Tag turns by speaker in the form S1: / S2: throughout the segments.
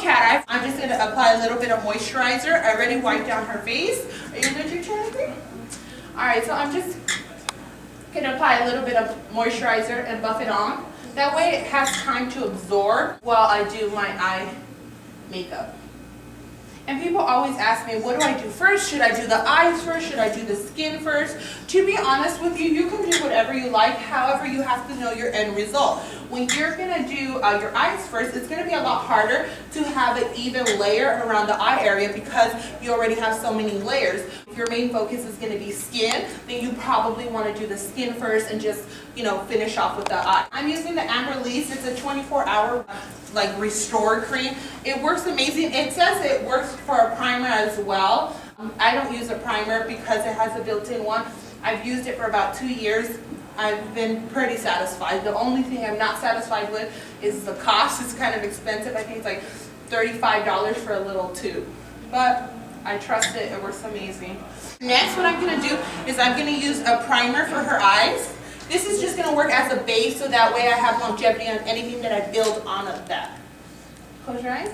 S1: cat eye, I'm just going to apply a little bit of moisturizer. I already wiped down her face. Are you going to do Trinity? Alright, so I'm just going to apply a little bit of moisturizer and buff it on. That way it has time to absorb while I do my eye makeup. And people always ask me, what do I do first? Should I do the eyes first? Should I do the skin first? To be honest with you, you can do whatever you like. However, you have to know your end result. When you're going to do your eyes first, it's going to be a lot harder to have an even layer around the eye area because you already have so many layers. If your main focus is going to be skin, then you probably want to do the skin first and just, you know, finish off with the eye. I'm using the Amber Lease. It's a 24-hour like restore cream. It works amazing. It says it works for a primer as well. I don't use a primer because it has a built-in one. I've used it for about 2 years. I've been pretty satisfied. The only thing I'm not satisfied with is the cost. It's kind of expensive. I think it's like $35 for a little tube. But I trust it. It works amazing. Next, what I'm going to do is I'm going to use a primer for her eyes. This is just going to work as a base so that way I have longevity on anything that I build on of that. Close your eyes.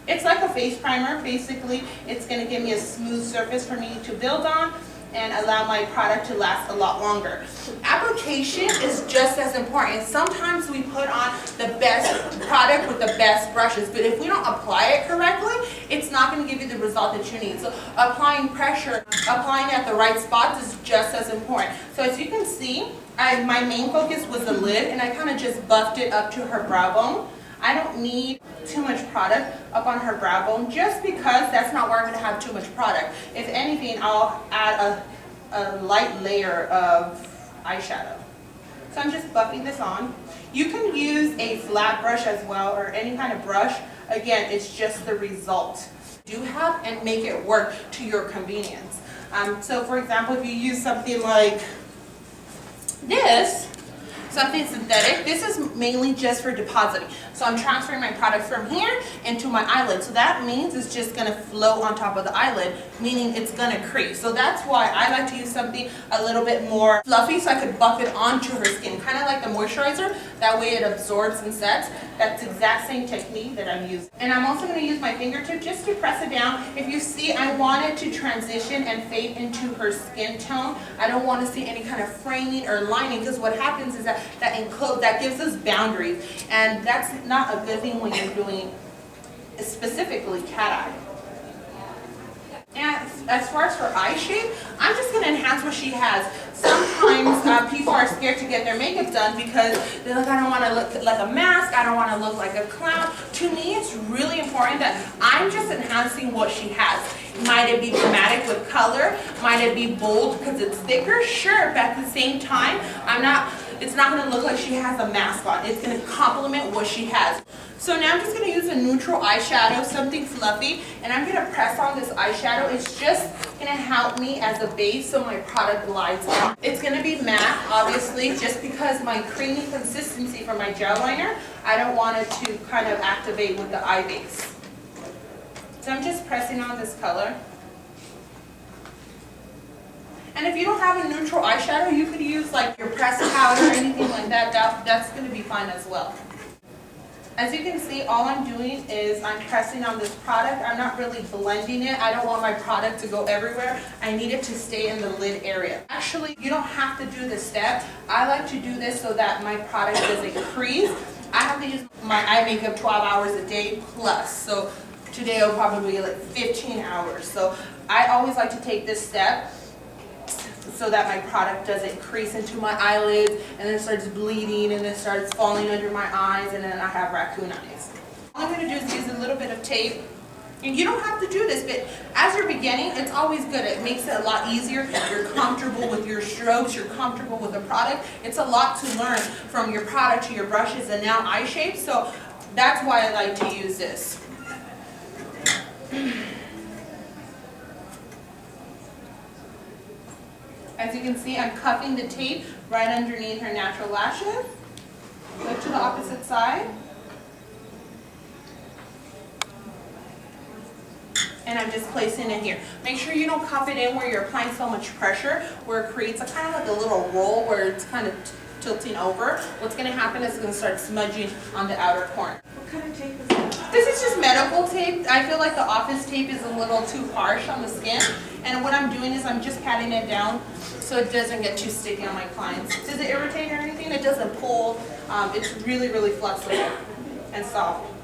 S1: It's like a face primer. Basically, it's going to give me a smooth surface for me to build on and allow my product to last a lot longer. Application is just as important. Sometimes we put on the best product with the best brushes, but if we don't apply it correctly, it's not going to give you the result that you need. So applying pressure, applying at the right spots is just as important. So as you can see, my main focus was the lid, and I kind of just buffed it up to her brow bone. I don't need too much product up on her brow bone just because that's not where I'm going to have too much product. If anything, I'll add a light layer of eyeshadow. So I'm just buffing this on. You can use a flat brush as well or any kind of brush. Again, it's just the result. Do have and make it work to your convenience. So for example, if you use something like this, something synthetic, this is mainly just for depositing. So I'm transferring my product from here into my eyelid. So that means it's just going to flow on top of the eyelid, meaning it's going to crease. So that's why I like to use something a little bit more fluffy so I could buff it onto her skin, kind of like the moisturizer. That way it absorbs and sets. That's the exact same technique that I'm using. And I'm also going to use my fingertip just to press it down. If you see, I want it to transition and fade into her skin tone. I don't want to see any kind of framing or lining because what happens is that gives us boundaries, and that's not a good thing when you're doing specifically cat eye. And as far as her eye shape, I'm just going to enhance what she has. Sometimes people are scared to get their makeup done because they're like, I don't want to look like a mask, I don't want to look like a clown. To me, it's really important that I'm just enhancing what she has. Might it be dramatic with color? Might it be bold because it's thicker? Sure, but at the same time, it's not going to look like she has a mask on. It's going to complement what she has. So now I'm just going to use a neutral eyeshadow, something fluffy, and I'm going to press on this eyeshadow. It's just going to help me as a base so my product glides on. It's going to be matte, obviously, just because my creamy consistency for my gel liner, I don't want it to kind of activate with the eye base. So I'm just pressing on this color. And if you don't have a neutral eyeshadow, you could use like your pressed powder or anything like that. That's going to be fine as well. As you can see, all I'm doing is I'm pressing on this product. I'm not really blending it. I don't want my product to go everywhere. I need it to stay in the lid area. Actually, you don't have to do this step. I like to do this so that my product doesn't crease. I have to use my eye makeup 12 hours a day plus. So today will probably be like 15 hours. So I always like to take this step so that my product doesn't crease into my eyelids and then it starts bleeding and then starts falling under my eyes and then I have raccoon eyes. All I'm going to do is use a little bit of tape. And you don't have to do this, but as you're beginning, it's always good. It makes it a lot easier. You're comfortable with your strokes. You're comfortable with the product. It's a lot to learn from your product to your brushes and now eye shapes. So that's why I like to use this. As you can see, I'm cuffing the tape right underneath her natural lashes. Look to the opposite side. And I'm just placing it here. Make sure you don't cuff it in where you're applying so much pressure, where it creates a kind of like a little roll where it's kind of tilting over, what's going to happen is it's going to start smudging on the outer corner.
S2: What kind of tape is that?
S1: This is just medical tape. I feel like the office tape is a little too harsh on the skin. And what I'm doing is I'm just patting it down so it doesn't get too sticky on my clients. Does it irritate or anything? It doesn't pull. It's really, really flexible and soft.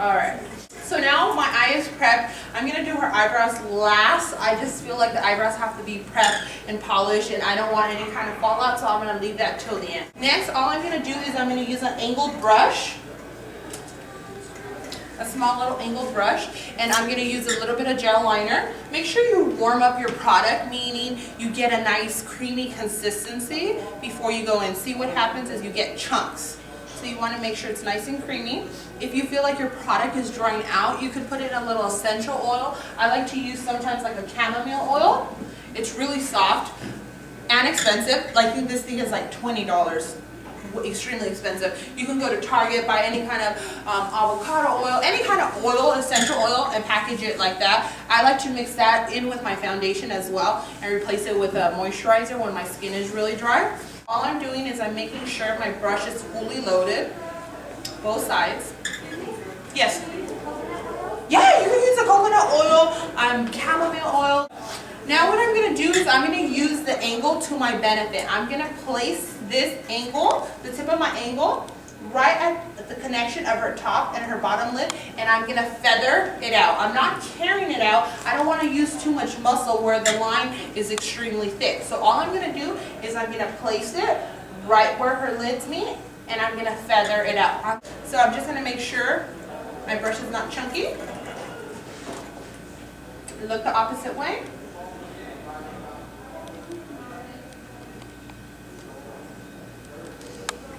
S1: Alright, so now my eye is prepped. I'm going to do her eyebrows last. I just feel like the eyebrows have to be prepped and polished, and I don't want any kind of fallout, so I'm going to leave that till the end. Next, all I'm going to do is I'm going to use an angled brush, a small little angled brush, and I'm going to use a little bit of gel liner. Make sure you warm up your product, meaning you get a nice creamy consistency before you go in. See, what happens is you get chunks. So you want to make sure it's nice and creamy. If you feel like your product is drying out, you could put in a little essential oil. I like to use sometimes like a chamomile oil. It's really soft and expensive. Like this thing is like $20. Extremely expensive. You can go to Target, buy any kind of avocado oil, any kind of oil, essential oil, and package it like that. I like to mix that in with my foundation as well and replace it with a moisturizer when my skin is really dry. All I'm doing is I'm making sure my brush is fully loaded, both sides. Yes. Yeah, you can use a coconut oil, chamomile oil. Now what I'm going to do is I'm going to use the angle to my benefit. I'm going to place this angle, the tip of my angle, right at the connection of her top and her bottom lid, and I'm going to feather it out. I'm not carrying it out. I don't want to use too much muscle where the line is extremely thick. So all I'm going to do is I'm going to place it right where her lids meet, and I'm going to feather it out. So I'm just going to make sure my brush is not chunky. Look the opposite way.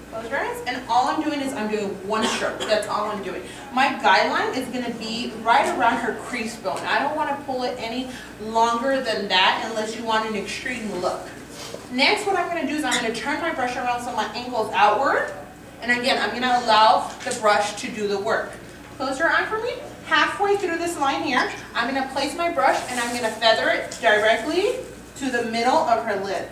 S1: Close your eyes, and all I'm doing is I'm doing one stroke. That's all I'm doing. My guideline is going to be right around her crease bone. I don't want to pull it any longer than that unless you want an extreme look. Next, what I'm going to do is I'm going to turn my brush around so my ankle is outward. And again, I'm going to allow the brush to do the work. Close your eye for me. Halfway through this line here, I'm going to place my brush and I'm going to feather it directly to the middle of her lid.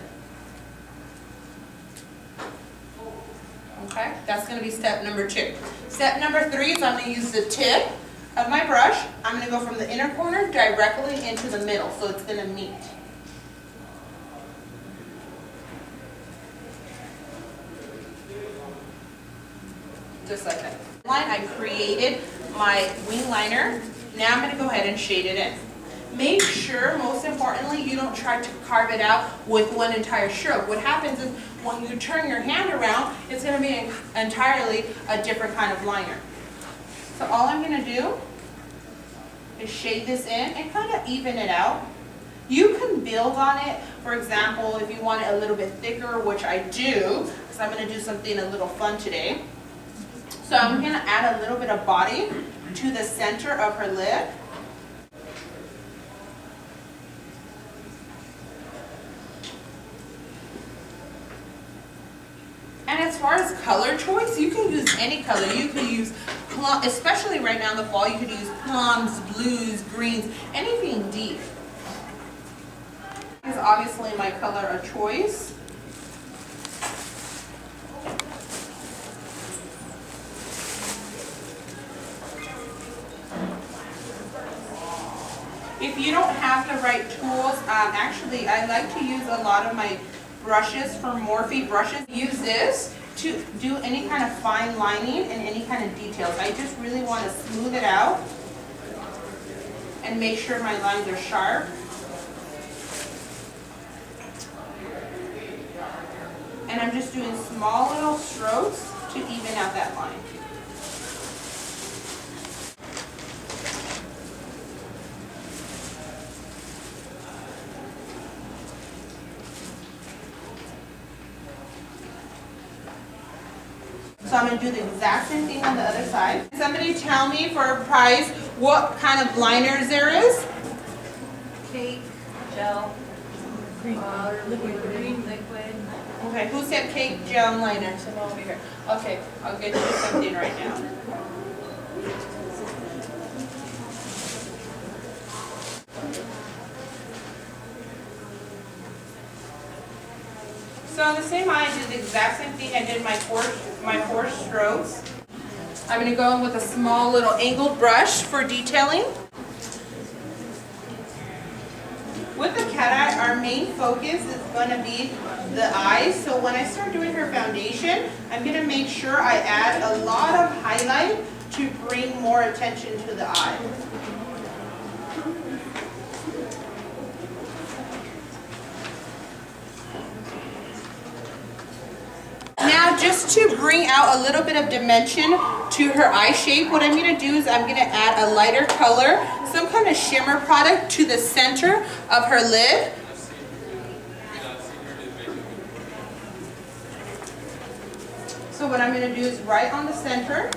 S1: Okay, that's going to be step number 2. Step number 3 is I'm going to use the tip of my brush. I'm going to go from the inner corner directly into the middle, so it's going to meet. Just like that. I created my wing liner. Now I'm going to go ahead and shade it in. Make sure, most importantly, you don't try to carve it out with one entire stroke. What happens is when you turn your hand around, it's going to be entirely a different kind of liner. So all I'm going to do is shade this in and kind of even it out. You can build on it. For example, if you want it a little bit thicker, which I do, because I'm going to do something a little fun today. So I'm going to add a little bit of body to the center of her lid. And as far as color choice, you can use any color. You can use, especially right now in the fall, you could use plums, blues, greens, anything deep. This is obviously my color of choice. If you don't have the right tools, actually I like to use a lot of my brushes for Morphe brushes. Use this to do any kind of fine lining and any kind of details. I just really want to smooth it out and make sure my lines are sharp. And I'm just doing small little strokes to even out that line. So I'm going to do the exact same thing on the other side. Somebody tell me for a price what kind of liners there is.
S2: Cake, gel, liquid, green, liquid.
S1: Okay, who said cake, gel, liner? Someone over here. Okay, I'll get you something right now. So on the same eye, I did the exact same thing. I did my four strokes. I'm going to go in with a small little angled brush for detailing. With the cat eye, our main focus is going to be the eyes. So when I start doing her foundation, I'm going to make sure I add a lot of highlight to bring more attention to the eye. Now, just to bring out a little bit of dimension to her eye shape, what I'm going to do is I'm going to add a lighter color, some kind of shimmer product to the center of her lid. So what I'm going to do is right on the center,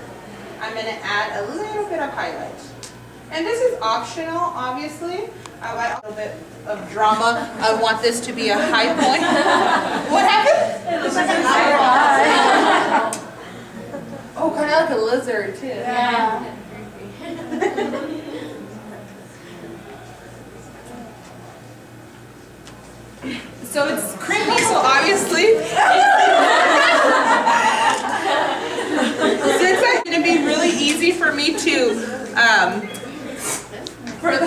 S1: I'm going to add a little bit of highlight. And this is optional, obviously. I like a little bit of drama. I want this to be a high point. What happened?
S2: It looks like a eye.
S1: Oh, kind of like a lizard, too.
S2: Yeah.
S1: So it's creamy, so obviously. Since it's going to be really easy for me to, for the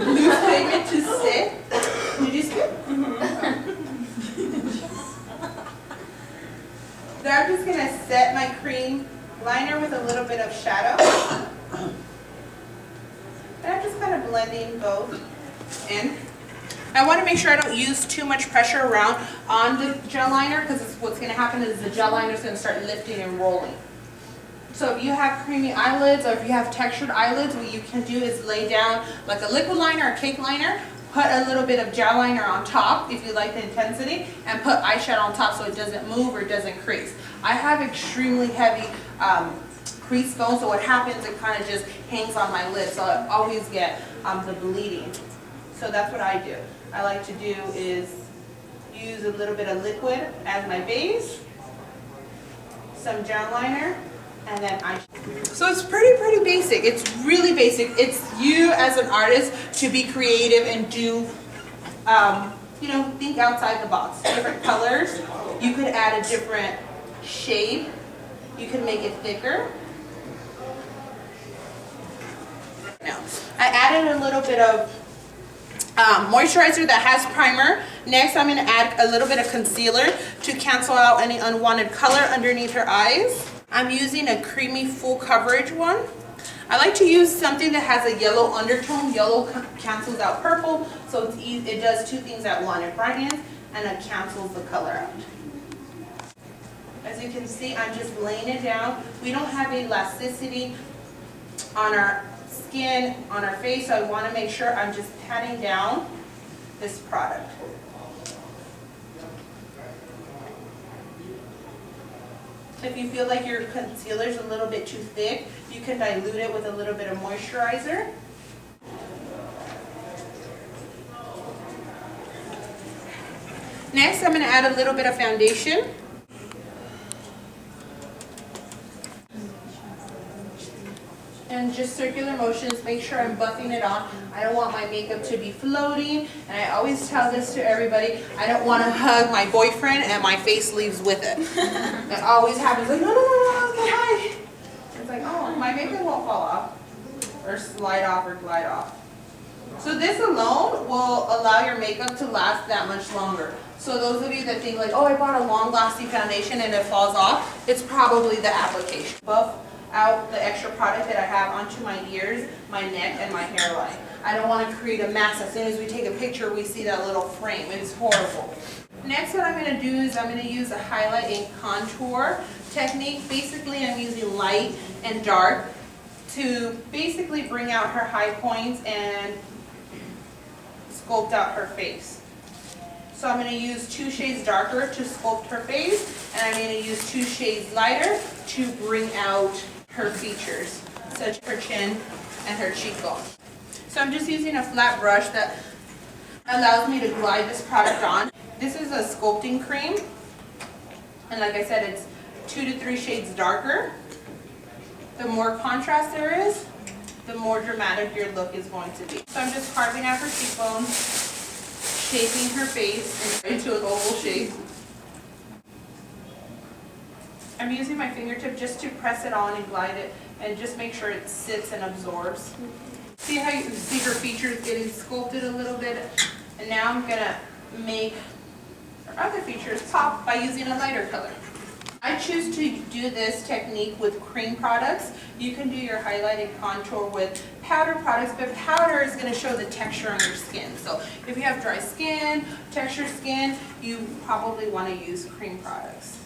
S1: loose pigment to sit. Did you skip? So I'm just going to set my cream liner with a little bit of shadow. And I'm just kind of blending both in. I want to make sure I don't use too much pressure around on the gel liner, because what's going to happen is the gel liner is going to start lifting and rolling. So if you have creamy eyelids or if you have textured eyelids, what you can do is lay down like a liquid liner or cake liner, put a little bit of gel liner on top if you like the intensity, and put eyeshadow on top so it doesn't move or doesn't crease. I have extremely heavy crease bone, so what happens, it kind of just hangs on my lid, so I always get the bleeding. So that's what I do. I like to do is use a little bit of liquid as my base, some gel liner, and then eyeshadow. So it's pretty basic. It's really basic. It's you as an artist to be creative and do, you know, think outside the box. Different colors. You could add a different shade. You could make it thicker. Now, I added a little bit of moisturizer that has primer. Next, I'm going to add a little bit of concealer to cancel out any unwanted color underneath her eyes. I'm using a creamy full coverage one. I like to use something that has a yellow undertone. Yellow cancels out purple, so it's easy. It does two things at once. It brightens and it cancels the color out. As you can see, I'm just laying it down. We don't have elasticity on our skin, on our face, so I want to make sure I'm just patting down this product. If you feel like your concealer is a little bit too thick, you can dilute it with a little bit of moisturizer. Next, I'm going to add a little bit of foundation. And just circular motions, make sure I'm buffing it on. I don't want my makeup to be floating, and I always tell this to everybody, I don't want to hug my boyfriend and my face leaves with it. It always happens, like, no, okay, hi. It's like, oh, my makeup won't fall off, or slide off, or glide off. So this alone will allow your makeup to last that much longer. So those of you that think like, oh, I bought a long-lasting foundation and it falls off, it's probably the application. Buff out the extra product that I have onto my ears, my neck, and my hairline. I don't want to create a mess. As soon as we take a picture, we see that little frame. It's horrible. Next, what I'm going to do is I'm going to use a highlight and contour technique. Basically, I'm using light and dark to basically bring out her high points and sculpt out her face. So I'm going to use 2 shades darker to sculpt her face, and I'm going to use 2 shades lighter to bring out her features, such as her chin and her cheekbone. So I'm just using a flat brush that allows me to glide this product on. This is a sculpting cream, and like I said, it's 2 to 3 shades darker. The more contrast there is, the more dramatic your look is going to be. So I'm just carving out her cheekbone, shaping her face into an oval shape. I'm using my fingertip just to press it on and glide it and just make sure it sits and absorbs. See how you see her features getting sculpted a little bit? And now I'm gonna make her other features pop by using a lighter color. I choose to do this technique with cream products. You can do your highlight and contour with powder products, but powder is going to show the texture on your skin. So if you have dry skin, textured skin, you probably want to use cream products.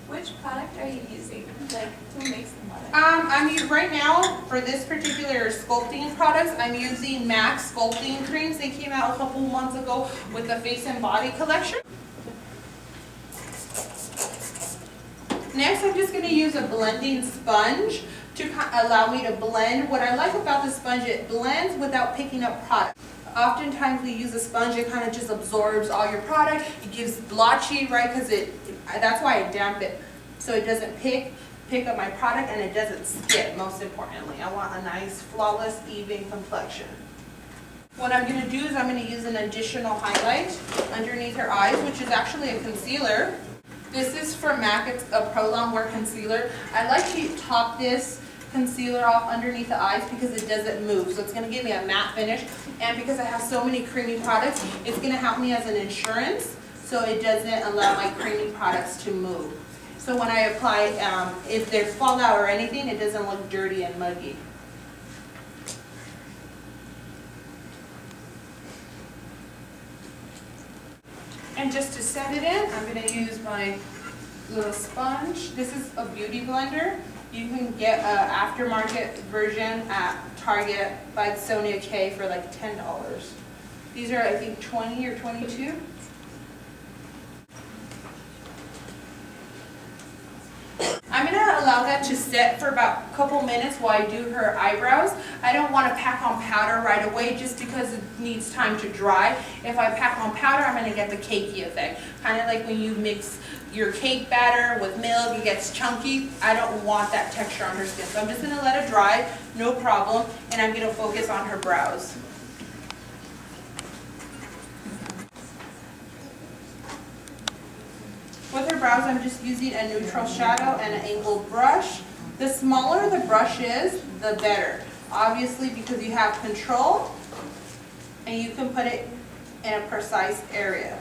S2: Which product are you using? Like, who makes the product?
S1: Right now, for this particular sculpting products, I'm using MAC sculpting creams. They came out a couple months ago with the face and body collection. Next, I'm just going to use a blending sponge to allow me to blend. What I like about the sponge, it blends without picking up product. Oftentimes we use a sponge, it kind of just absorbs all your product. It gives blotchy, right? Because that's why I damp it, so it doesn't pick up my product and it doesn't skip. Most importantly, I want a nice, flawless, even complexion. What I'm going to do is I'm going to use an additional highlight underneath her eyes, which is actually a concealer. This is from MAC. It's a Pro Longwear concealer. I like to top this concealer off underneath the eyes because it doesn't move. So it's going to give me a matte finish. And because I have so many creamy products, it's going to help me as an insurance so it doesn't allow my creamy products to move. So when I apply, if there's fallout or anything, it doesn't look dirty and muggy. And just to set it in, I'm going to use my little sponge. This is a beauty blender. You can get an aftermarket version at Target by Sonia K for like $10. These are, I think, 20 or 22. I'm going to allow that to set for about a couple minutes while I do her eyebrows. I don't want to pack on powder right away just because it needs time to dry. If I pack on powder, I'm going to get the cakey effect. Kind of like when you mix your cake batter with milk, it gets chunky. I don't want that texture on her skin. So I'm just going to let it dry, no problem, and I'm going to focus on her brows. With her brows, I'm just using a neutral shadow and an angled brush. The smaller the brush is, the better. Obviously, because you have control, and you can put it in a precise area.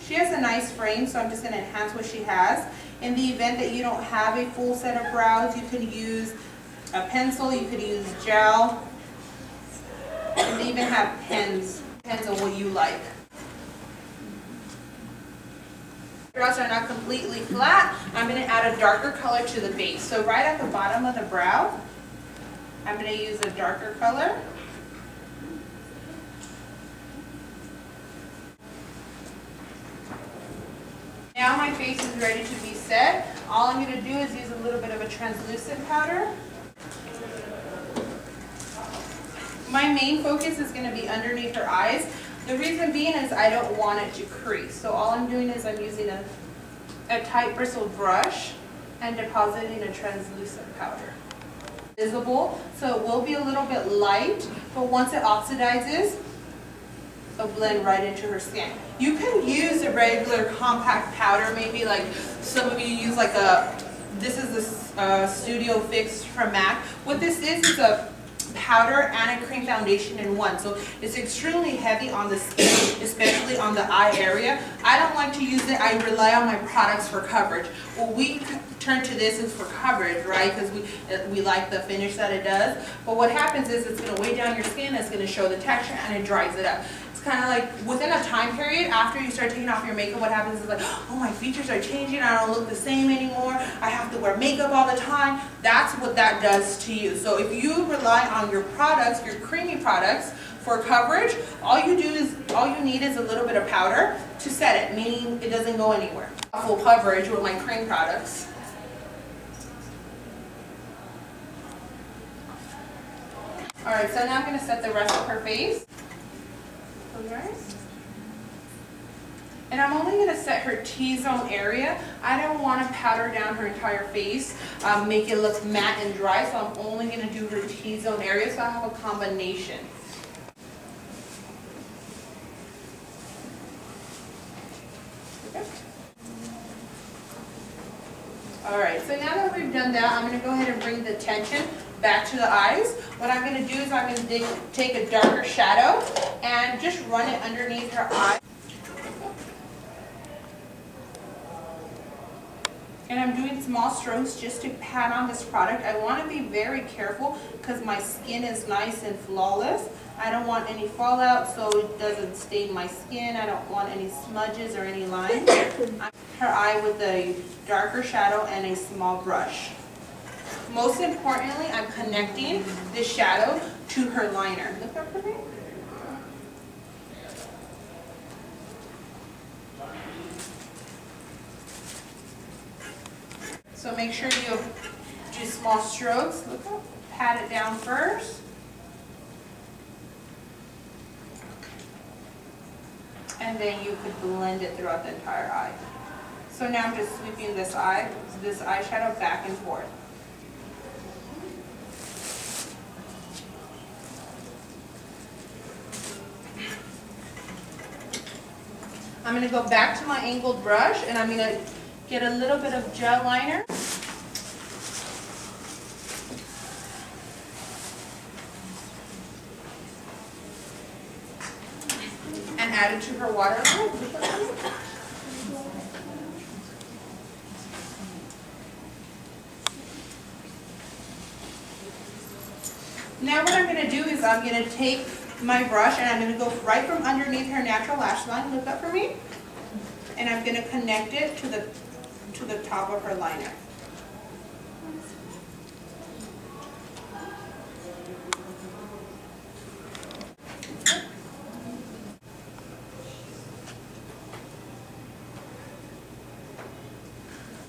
S1: She has a nice frame, so I'm just going to enhance what she has. In the event that you don't have a full set of brows, you can use a pencil, you could use gel, and they even have pens. Depends on what you like. Brows are not completely flat. I'm going to add a darker color to the base. So right at the bottom of the brow, I'm going to use a darker color. Now my face is ready to be set. All I'm going to do is use a little bit of a translucent powder. My main focus is going to be underneath her eyes. The reason being is I don't want it to crease. So all I'm doing is I'm using a tight bristled brush and depositing a translucent powder. Visible, so it will be a little bit light, but once it oxidizes, it'll blend right into her skin. You can use a regular compact powder, maybe like some of you use like this is a Studio Fix from MAC. What this is a powder and a cream foundation in one. So it's extremely heavy on the skin, especially on the eye area. I don't like to use it. I rely on my products for coverage. Well, we turn to this is for coverage, right? Because we like the finish that it does. But what happens is it's going to weigh down your skin, it's going to show the texture, and it dries it up. It's kind of like within a time period after you start taking off your makeup, what happens is like, oh, my features are changing, I don't look the same anymore, I have to wear makeup all the time. That's what that does to you. So if you rely on your products, your creamy products for coverage, all you need is a little bit of powder to set it, meaning it doesn't go anywhere. Full coverage with my cream products. Alright, so now I'm going to set the rest of her face. Close your eyes. And I'm only going to set her T-zone area. I don't want to powder down her entire face, make it look matte and dry, so I'm only going to do her T-zone area, so I have a combination. Okay. Alright, so now that we've done that, I'm going to go ahead and bring the attention back to the eyes. What I'm going to do is I'm going to take a darker shadow and just run it underneath her eye. And I'm doing small strokes just to pat on this product. I want to be very careful because my skin is nice and flawless. I don't want any fallout so it doesn't stain my skin. I don't want any smudges or any lines. Her eye with a darker shadow and a small brush. Most importantly, I'm connecting the shadow to her liner. Look up for me. So make sure you do small strokes. Look up, pat it down first. And then you could blend it throughout the entire eye. So now I'm just sweeping this eyeshadow back and forth. I'm going to go back to my angled brush and I'm going to get a little bit of gel liner. And add it to her waterline. Now what I'm going to do is I'm going to take my brush and I'm going to go right from underneath her natural lash line. Look up for me. And I'm going to connect it to the top of her liner.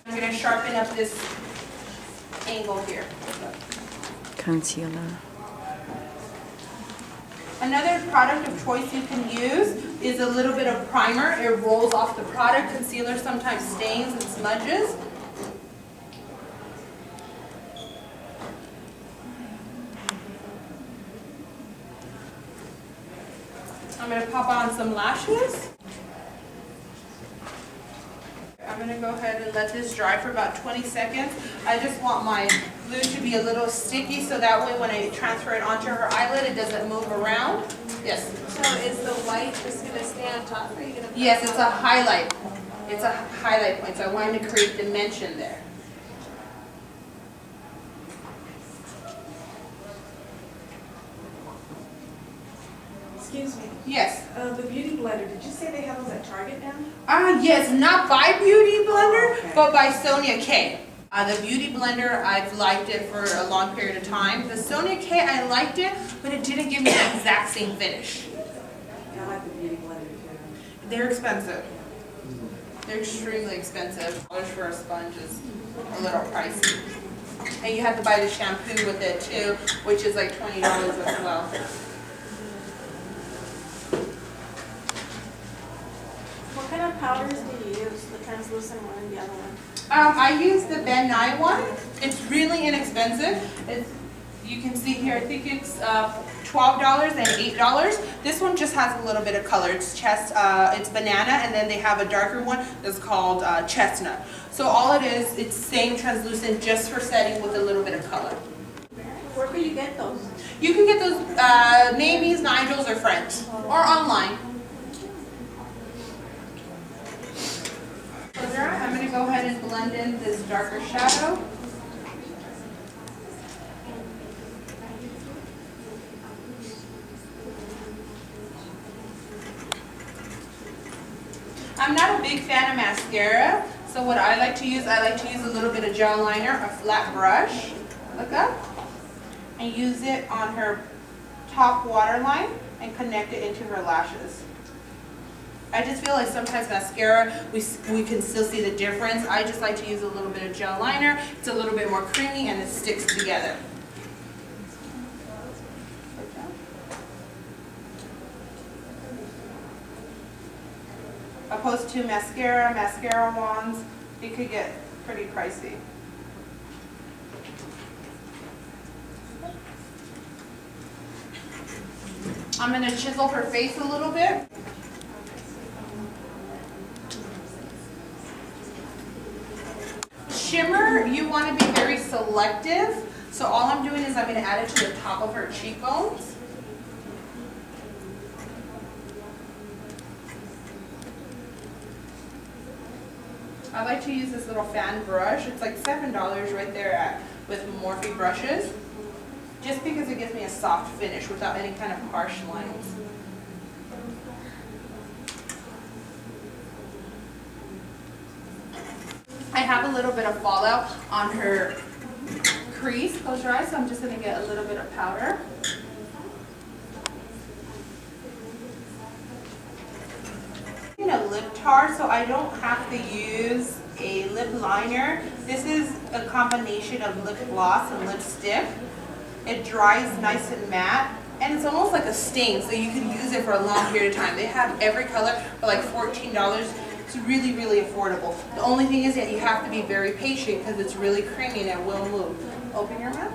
S1: I'm going to sharpen up this angle here.
S3: Concealer.
S1: Another product of choice you can use is a little bit of primer. It rolls off the product. Concealer sometimes stains and smudges. I'm going to pop on some lashes. I'm going to go ahead and let this dry for about 20 seconds. I just want my glue to be a little sticky so that way when I transfer it onto her eyelid it doesn't move around. Yes.
S2: So is the white just going to stay on top or are you going to?
S1: Yes, it's a highlight. It's a highlight point, so I wanted to create dimension there.
S4: Excuse me.
S1: Yes.
S4: The beauty blender, did you say they have those at Target now?
S1: Yes, not by Beauty Blender,
S4: okay.
S1: but by Sonia K. The Beauty Blender, I've liked it for a long period of time. The Sonia K, I liked it, but it didn't give me the exact same finish.
S4: Yeah, I like the beauty blender too.
S1: They're expensive. They're extremely expensive. $1 for a sponge is a little pricey. And you have to buy the shampoo with it too, which is like $20 as well.
S4: What kind of powders do you use? The translucent one and the other one?
S1: I use the Ben Nye one. It's really inexpensive. You can see here, I think it's $12 and $8. This one just has a little bit of color. It's banana, and then they have a darker one that's called chestnut. So all it is, it's same translucent just for setting with a little bit of color.
S4: Where can you get those?
S1: You can get those Maybes, Nigel's, or Friends, or online. I'm going to go ahead and blend in this darker shadow. I'm not a big fan of mascara, so what I like to use a little bit of gel liner, a flat brush, look up, and use it on her top waterline and connect it into her lashes. I just feel like sometimes mascara, we can still see the difference. I just like to use a little bit of gel liner. It's a little bit more creamy and it sticks together. opposed to mascara wands, it could get pretty pricey. I'm going to chisel her face a little bit. Shimmer, you want to be very selective. So all I'm doing is I'm going to add it to the top of her cheekbones. I like to use this little fan brush. It's like $7 right there with Morphe brushes. Just because it gives me a soft finish without any kind of harsh lines. I have a little bit of fallout on her crease. Close your eyes, so I'm just going to get a little bit of powder. A lip tar, so I don't have to use a lip liner. This is a combination of lip gloss and lipstick. It dries nice and matte, and it's almost like a stain, so you can use it for a long period of time. They have every color for like $14. It's really, really affordable. The only thing is that you have to be very patient because it's really creamy and it will move. Open your mouth.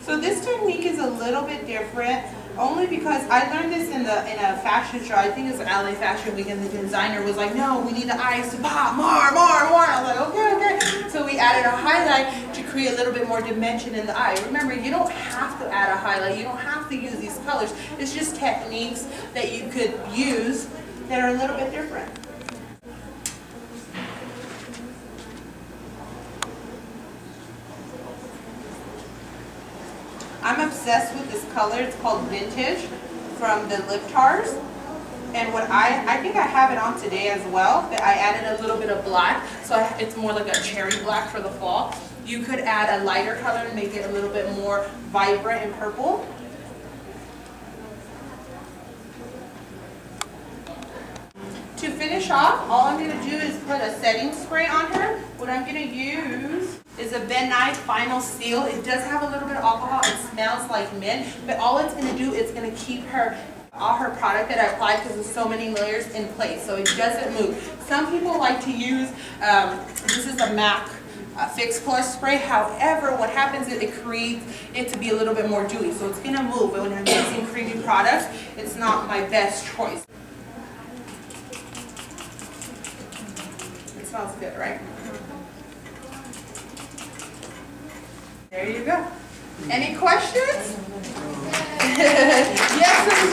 S1: So this technique is a little bit different, only because I learned this in a fashion show. I think it was LA Fashion Week, and the designer was like, no, we need the eyes to pop more. I was like, okay. So we added a highlight to create a little bit more dimension in the eye. Remember, you don't have to add a highlight. You don't have to use these colors. It's just techniques that you could use that are a little bit different. I'm obsessed with this color. It's called Vintage from the lip tars. And what I think I have it on today as well, but I added a little bit of black, so it's more like a cherry black for the fall. You could add a lighter color and make it a little bit more vibrant and purple. To finish off, all I'm going to do is put a setting spray on her. What I'm going to use is a eb'ny Final Seal. It does have a little bit of alcohol. It smells like mint, but all it's going to do is going to keep all her product that I applied, because there's so many layers, in place, so it doesn't move. Some people like to use, this is a MAC Fix Plus spray. However, what happens is it creates it to be a little bit more dewy, so it's going to move. But when I'm using creamy products, it's not my best choice. It smells good, right? There you go. Any questions? Yes,